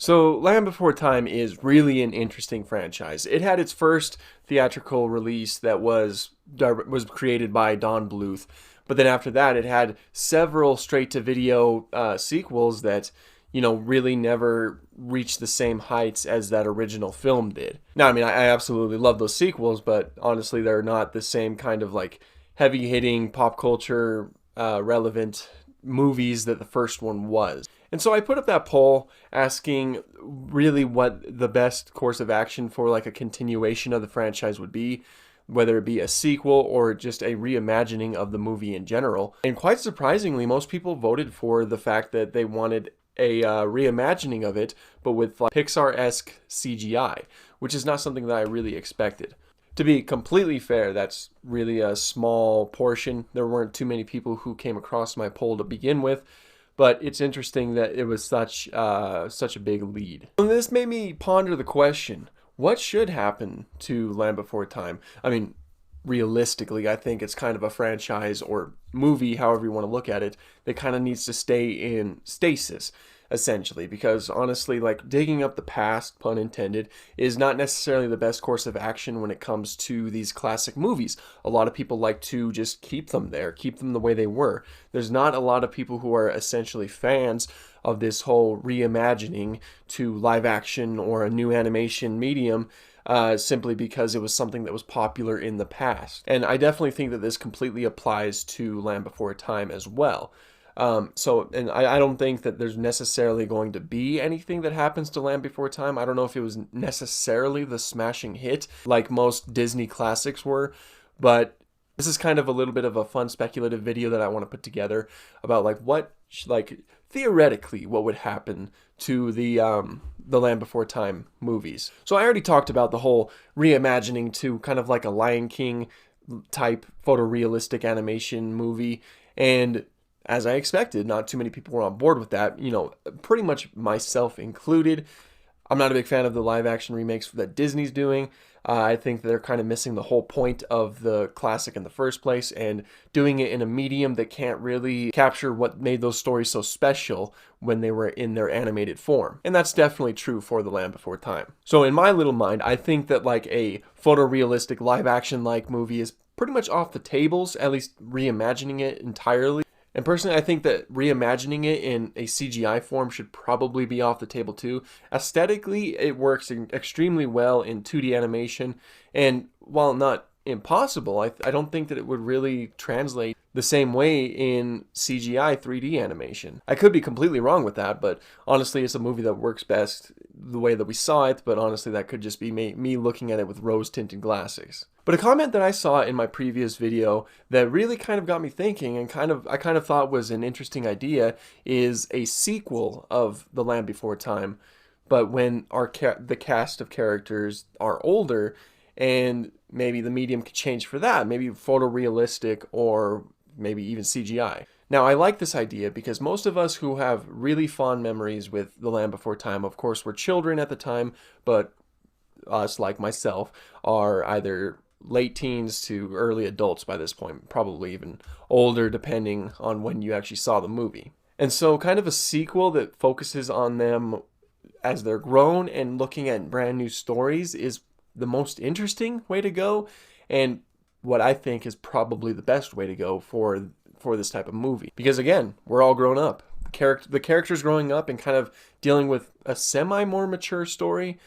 So, Land Before Time is really an interesting franchise. It had its first theatrical release that was created by Don Bluth, but then after that, it had several straight-to-video sequels that really never reached the same heights as that original film did. Now, I mean, I absolutely love those sequels, but honestly, they're not the same kind of like heavy-hitting pop culture relevant movies that the first one was. And so I put up that poll asking really what the best course of action for like a continuation of the franchise would be, whether it be a sequel or just a reimagining of the movie in general. And quite surprisingly, most people voted for the fact that they wanted a reimagining of it, but with like Pixar-esque CGI, which is not something that I really expected. To be completely fair, that's really a small portion. There weren't too many people who came across my poll to begin with, but it's interesting that it was such a big lead. And this made me ponder the question, what should happen to Land Before Time? I mean, realistically, I think it's kind of a franchise or movie, however you want to look at it, that kind of needs to stay in stasis, essentially, because honestly, like digging up the past, pun intended, is not necessarily the best course of action when it comes to these classic movies. A lot of people like to just keep them there, keep them the way they were. There's not a lot of people who are essentially fans of this whole reimagining to live action or a new animation medium simply because it was something that was popular in the past. And I definitely think that this completely applies to Land Before Time as well. And I don't think that there's necessarily going to be anything that happens to Land Before Time. I don't know if it was necessarily the smashing hit like most Disney classics were, but this is kind of a little bit of a fun speculative video that I want to put together about theoretically what would happen to the Land Before Time movies. So I already talked about the whole reimagining to kind of like a Lion King type photorealistic animation movie, and as I expected, not too many people were on board with that, pretty much myself included. I'm not a big fan of the live action remakes that Disney's doing. I think they're kind of missing the whole point of the classic in the first place and doing it in a medium that can't really capture what made those stories so special when they were in their animated form. And that's definitely true for The Land Before Time. So in my little mind, I think that like a photorealistic live action like movie is pretty much off the tables, at least reimagining it entirely. And personally, I think that reimagining it in a CGI form should probably be off the table too. Aesthetically, it works extremely well in 2D animation, and while not impossible, I don't think that it would really translate the same way in CGI 3D animation. I could be completely wrong with that, but honestly, it's a movie that works best the way that we saw it, but honestly, that could just be me looking at it with rose-tinted glasses. But a comment that I saw in my previous video that really kind of got me thinking and I kind of thought was an interesting idea is a sequel of The Land Before Time, but when the cast of characters are older, and maybe the medium could change for that, maybe photorealistic or maybe even CGI. Now, I like this idea because most of us who have really fond memories with The Land Before Time, of course, were children at the time, but us, like myself, are either late teens to early adults by this point, probably even older depending on when you actually saw the movie. And so kind of a sequel that focuses on them as they're grown and looking at brand new stories is the most interesting way to go, and what I think is probably the best way to go for this type of movie. Because again, we're all grown up. The characters growing up and kind of dealing with a semi more mature story,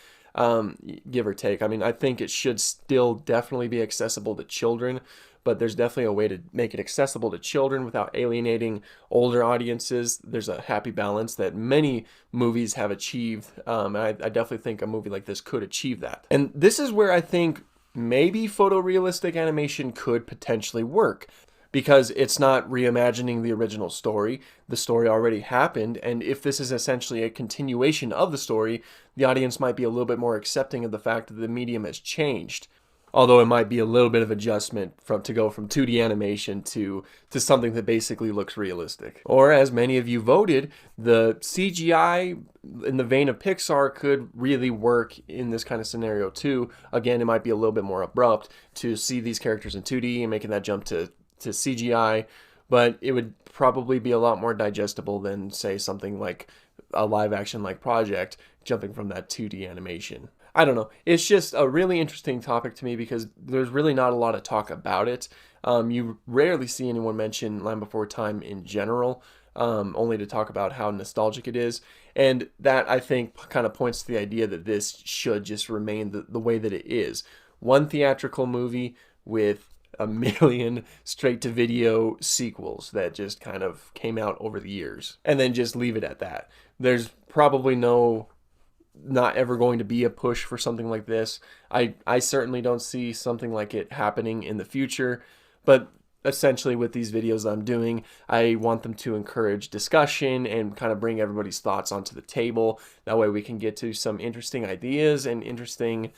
give or take. I mean, I think it should still definitely be accessible to children, but there's definitely a way to make it accessible to children without alienating older audiences. There's a happy balance that many movies have achieved, and I definitely think a movie like this could achieve that. And this is where I think maybe photorealistic animation could potentially work, because it's not reimagining the original story. The story already happened, and if this is essentially a continuation of the story, the audience might be a little bit more accepting of the fact that the medium has changed. Although it might be a little bit of adjustment to go from 2D animation to something that basically looks realistic. Or as many of you voted, the CGI in the vein of Pixar could really work in this kind of scenario too. Again, it might be a little bit more abrupt to see these characters in 2D and making that jump to CGI, but it would probably be a lot more digestible than, say, something like a live action like project jumping from that 2D animation. I don't know. It's just a really interesting topic to me because there's really not a lot of talk about it. You rarely see anyone mention Land Before Time in general, only to talk about how nostalgic it is. And that, I think, kind of points to the idea that this should just remain the way that it is. One theatrical movie with a million straight-to-video sequels that just kind of came out over the years. And then just leave it at that. There's probably not ever going to be a push for something like this. I certainly don't see something like it happening in the future, but essentially with these videos I'm doing, I want them to encourage discussion and kind of bring everybody's thoughts onto the table. That way we can get to some interesting ideas and interesting,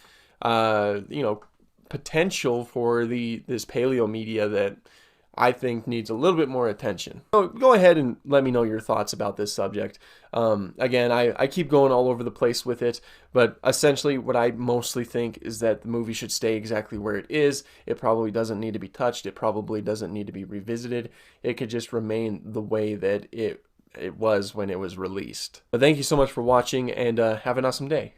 potential for this paleo media that I think needs a little bit more attention. So go ahead and let me know your thoughts about this subject. Again, I keep going all over the place with it, but essentially what I mostly think is that the movie should stay exactly where it is. It probably doesn't need to be touched. It probably doesn't need to be revisited. It could just remain the way that it was when it was released. But thank you so much for watching, and have an awesome day.